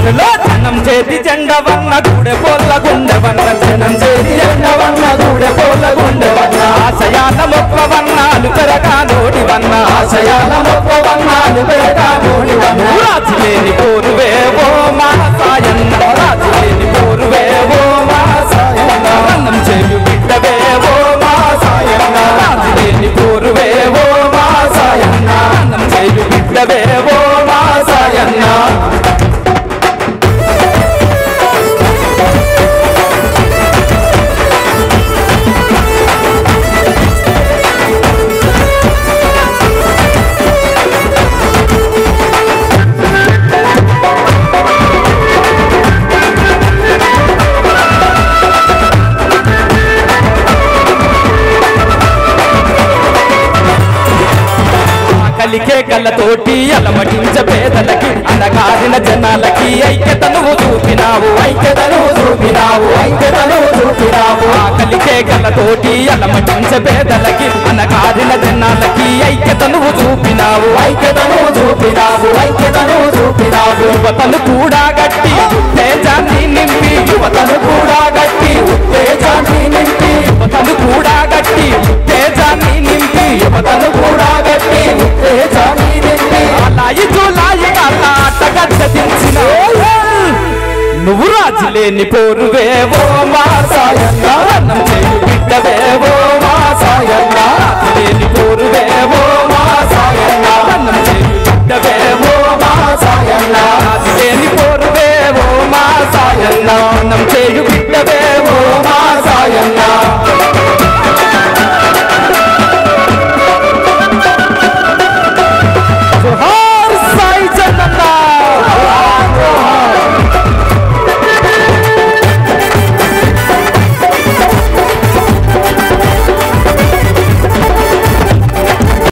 మనలో జనం చేతి జెండవన్న గూడె పోల్ల గుండెవన్న జనం చేతి జెండవన్న గూడె పోల్ల గుండెవన్న ఆశయాల మొక్కవన్నాలు పెరగా నోడివన్న ఆశయాల మొక్కవన్నాలు పెరగా నోడివన్న రాజులేని పోరువేవో మా సాయన్న రాజులేని పోరువేవో మా సాయన్న అన్నం చేయు బిడ్డవేవో మా సాయన్న రాజులేని పోరువేవో మా సాయన్న అన్నం చేయు బిడ్డవేవో మా సాయన్న కేకలతోటి అలమటించ పేదలకి అనగారిన జనాలకి ఐక్యతను చూపినావు ఐక్యతను చూపినావు ఐక్యతను చూపినావు ఆకలి కేకలతోటి అలమటించ పేదలకి అనగారిన జనాలకి ఐక్యతను చూపినావు ఐక్యతను చూపినావు ఐక్యతను చూపినావు యువతను కూడా గట్టి ఉత్తేజాన్ని నింపి యువతను కూడా గట్టి ఉత్తేజాన్ని నింపి యువతను కూడా గట్టి ఉత్తేజాన్ని నింపి యువతను కూడా గట్టి ఉత్తేజాన్ని నింపి అలాయి జూలాయి ఆటగడ్డదించిన నువ్వు రాజులేని పోరువేవో మా సాయన్న అన్నం చేయు బిడ్డవేవో మా సాయన్న రాజులేని పోరువేవో